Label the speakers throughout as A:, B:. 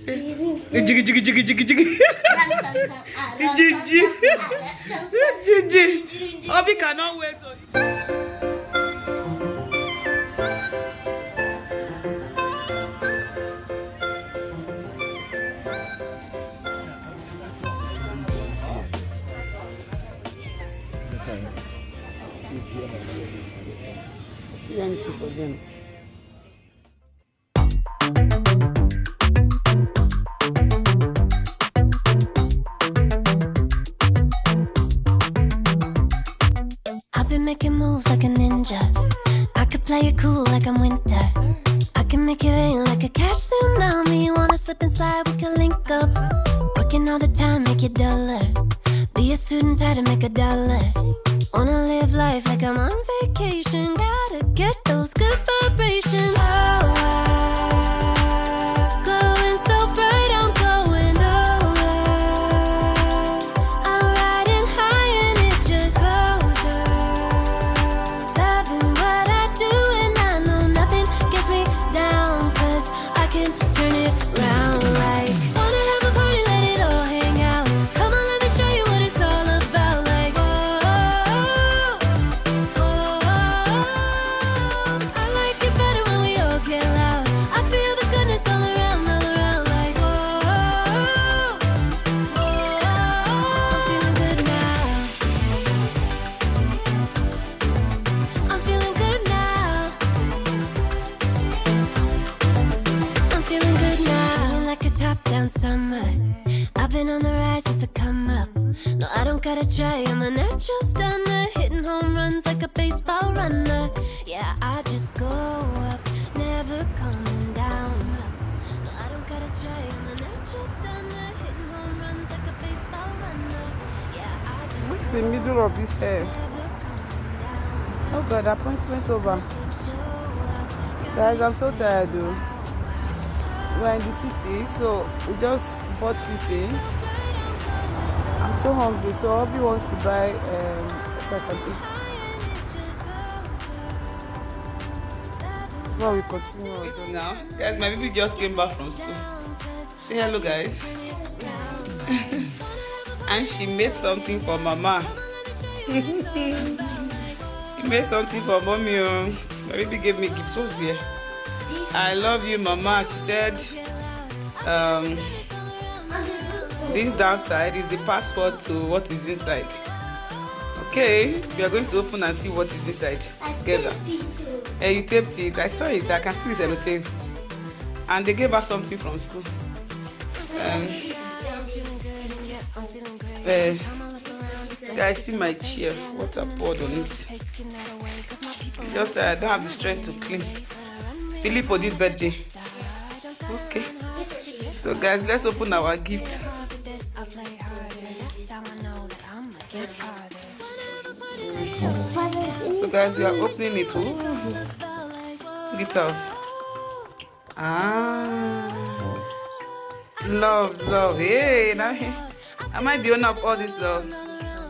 A: Jiggy, jiggy, jiggy, jiggy, jiggy. Gigi. Obi cannot wait. For them.
B: I've been making moves like a ninja. I could play it cool like I'm winter. I can make it rain like a cash tsunami. You wanna slip and slide, we can link up. Working all the time, make it duller. Be a student, tie to make $1. Wanna live life like I'm on vacation. Gotta get those good vibrations. Oh, glowing so bright, I'm going solar. I'm riding high and it's just closer. Loving what I do and I know nothing gets me down. 'Cause I can turn it round like wanna have a party, let it all hang out. Come on, let me show you what it's all about. Like I like it better when we all get loud. I feel the goodness all around like I'm feeling good now. I'm feeling good now. I'm feeling good now. Feeling like a top-down summer. I've been on the rise since I come up. No, I don't gotta try, I'm a natural stunner. Hitting home runs like a baseball runner. Yeah, I just go up, never coming down. No, I don't gotta try, I'm a natural stunner. Hitting home runs like a baseball runner. Yeah, I just
A: What's
B: go
A: the middle of this hair?
B: never coming down.
A: Oh God, appointment over.
B: Show up,
A: Guys, I'm so tired though. We're in the city, so we just bought few things. I'm so hungry, so Obi wants to buy if I can eat. Before we continue now. Guys, my baby just came back from school. Say hello guys. And she made something for mama. She made something for mommy. My baby gave me gift. What's here? I love you, mama. She said this downside is the password to what is inside. Okay, we are going to open and see what is inside together. Hey, you taped it. I saw it. I can see this sellotape. And they gave her something from school. Guys, see my chair. Water poured on it. Just I don't have the strength to clean. Filippo did birthday. Okay. So guys, let's open our gift. So guys, we are opening it. Ooh. Get out. Love. Hey, now am I the owner of all this love?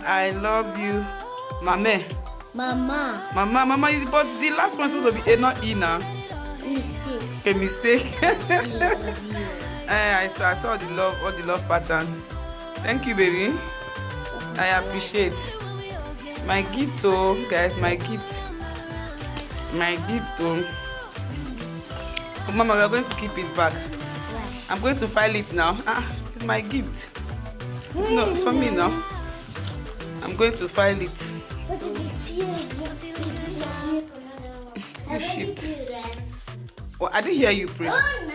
A: I love you, Mama. But the last one supposed to be A, not E now. A mistake. I saw the love, all the love pattern. Thank you, baby. I appreciate my gift, oh guys. My gift, oh. Oh, Mama, we are going to keep it back. I'm going to file it now. It's my gift. No, it's for me now. I'm going to file it. You shit. Well, I didn't hear you pray.
C: Oh, no,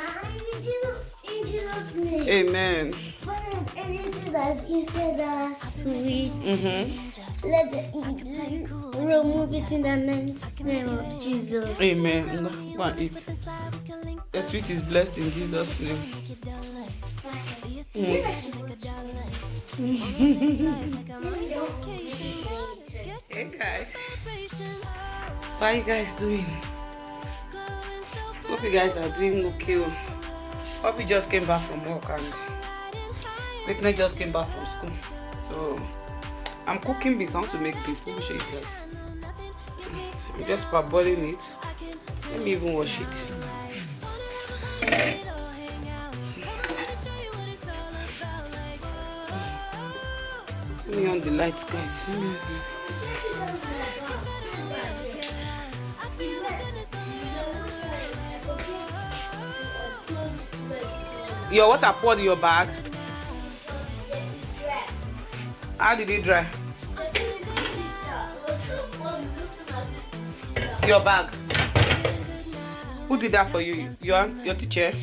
C: in Jesus' name.
A: Amen.
C: And into that, you said that sweet. Let the remove it in the name of Jesus.
A: Amen. No, go and eat. The sweet is blessed in Jesus' name. Hey guys, how are you guys doing? Hope you guys are doing okay. Hope you just came back from work and Whitney just came back from school. So I'm cooking beans. I want to make beans. Let me show you guys. I'm just parboiling it. Let me even wash it. Let me on the lights, guys. Let me on the lights. Your water poured in your bag. How did it dry? Your bag. Who did that for you? Your teacher?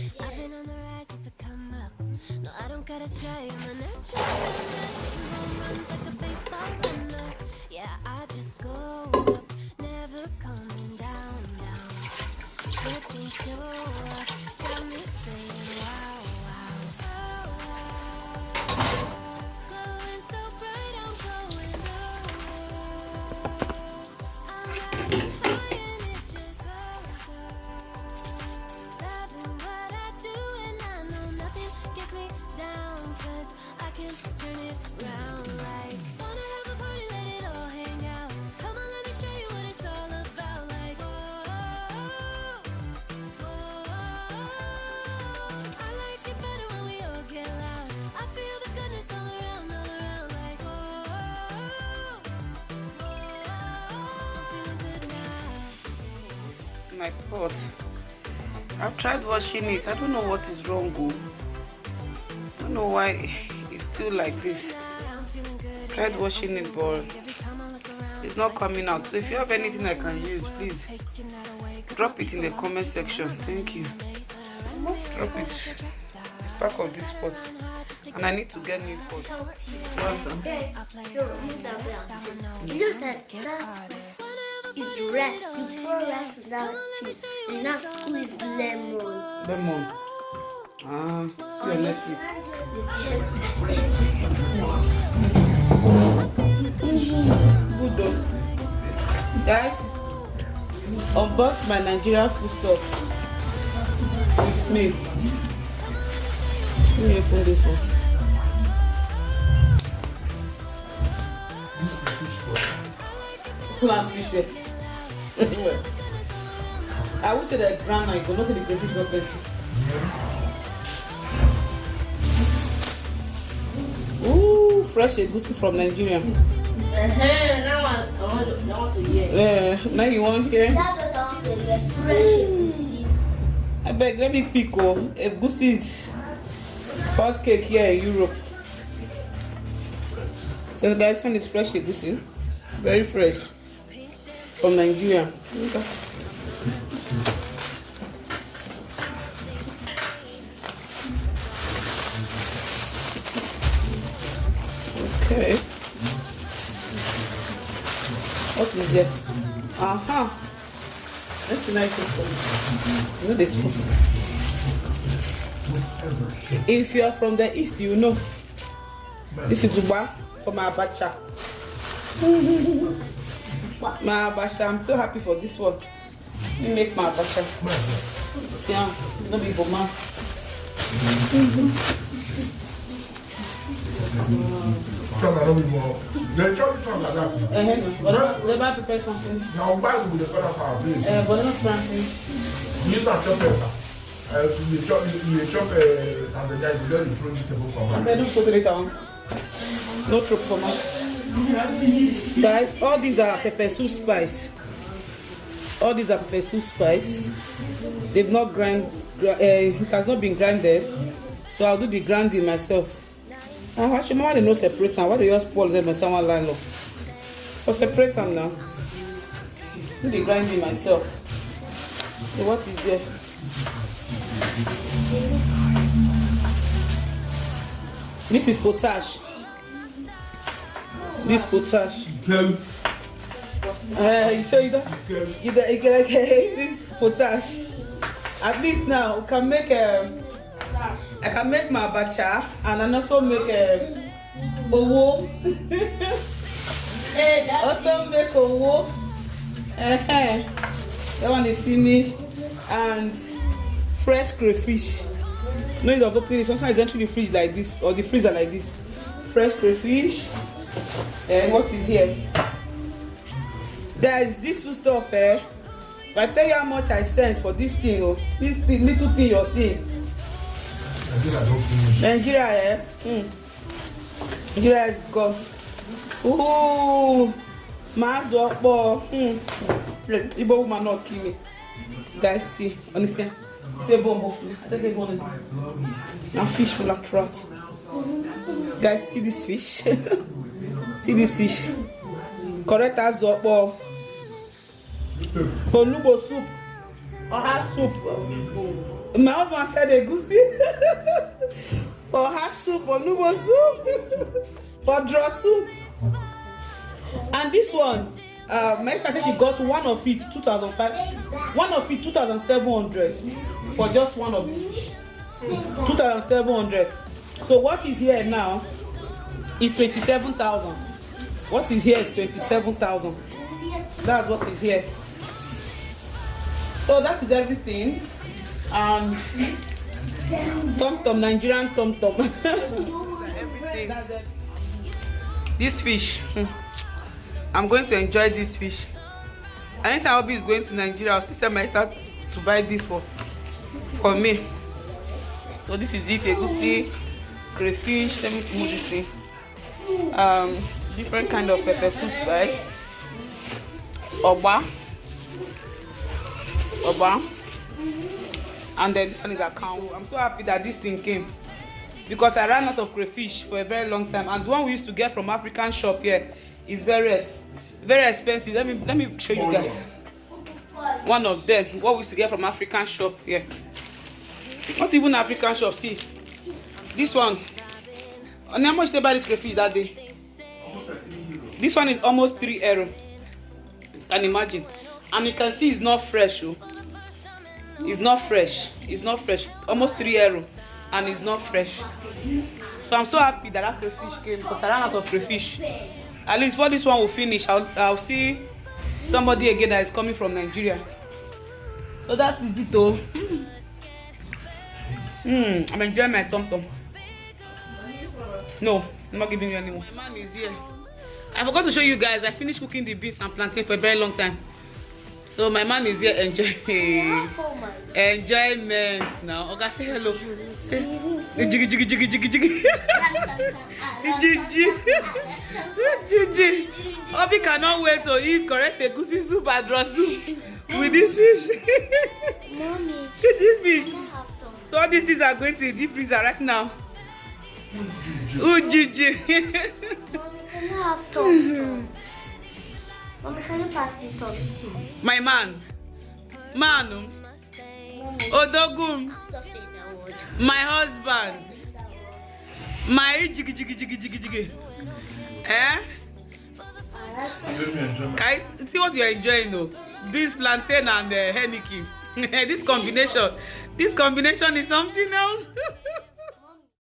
A: My pot. I've tried washing it. I don't know what is wrong. I don't know why it's still like this. Tried washing it, but it's not coming out. So if you have anything I can use, please drop it in the comment section. Thank you. Drop it. It's back of this pot, and I need to get new pot.
C: It's red. You pour rice without tea. And now squeeze lemon.
A: Lemon. Ah, your Netflix. Good though. Guys, unbox my Nigerian food stuff with me. Let me open this one. Class fish there. I would say that grandma, you could not say the crayfish got plenty. Ooh, fresh egusi from Nigeria.
C: Now I want to hear.
A: Now you want here?
C: That's what I want to hear. Fresh egusi.
A: I beg, let me pick. Egusi is hot cake here in Europe. So guys, this one is fresh egusi. Very fresh. From Nigeria. Okay. What is there? Aha. That's a nice one. You know this one. If you are from the east, you know. This is Uba for my abacha. My abacha, I'm so happy for this one. Let me make my abacha. Yeah, no be for man.
D: They chop it like that.
A: They buy prepare something.
D: Now, why would the fellow have this?
A: But not planting.
D: You start chopping. So you chop and the guy will let you throw this table from
A: I'm going to put it on. No trouble for me. Guys, all these are pepper soup spice. All these are pepper soup spice. They've not it has not been grinded. So I'll do the grinding myself. Actually, why they no separate them? Why do you just pour them in someone line up? So separate them now. Do the grinding myself. So what is there? This is potash. This potash. You show you that? You can this potash. At least now we can make I can make my abacha and I also make owo. Also make owo. That one is finished. And fresh crayfish. No need of opening it. Sometimes it's entering the fridge like this or the freezer like this. Fresh crayfish. And what is here? There is this stuff. If I tell you how much I sent for this thing, this thing, little thing you're seeing. Nigeria, Nigeria is gone. Oh, my dog, Igbo woman not kill me. Guys, see, honestly, say bomb. I just say bomb. Now fish full of trout. Guys, see this fish. See this fish. Correct as well. Onubo soup. Oha soup. My husband said egusi. Oha soup. Onubo soup. Odro soup. And this one, my sister said she got one of it 2,500. One of it 2,700 for just one of this fish. 2,700. So what is here now is 27,000. What is here is 27,000. That's what is here. So that is everything. And Nigerian tom. Everything. That's it. This fish. I'm going to enjoy this fish. Anytime Obi is going to Nigeria, I'll still my start to buy this for me. So this is it. Egusi, crayfish. Let me move this thing. Different kind of pepper soup spice. Oba. And then this one is a cow. I'm so happy that this thing came because I ran out of crayfish for a very long time, and the one we used to get from African shop here is very expensive. Let me show you guys one of them. What we used to get from African shop here. Not even African shop. See this one. And how much they buy this crayfish that day? This one is almost 3 euro. Can imagine. And you can see it's not fresh. Oh. It's not fresh. It's not fresh. Almost 3 euro. And it's not fresh. So I'm so happy that crayfish came because I ran out of crayfish. At least for this one will finish. I'll see somebody again that is coming from Nigeria. So that is it though. I'm enjoying my tom. No, I'm not giving you any more. My man is here. I forgot to show you guys. I finished cooking the beans and plantain for a very long time. So my man is here enjoying enjoyment now. Okay, say hello. Say jiggy. Obi cannot wait to eat correct egusi soup and draw soup with this fish.
C: Mommy,
A: This fish. So all these things are going to the deep freezer right now. Gigi.
C: Mommy, can you have tom? Mommy, can you pass me tom?
A: My man. Manu. Odogun.
C: Stop saying that word.
A: My husband. My jiggy. Eh? Guys, see what you're enjoying though. Beans, plantain and Heineken. This combination is something else.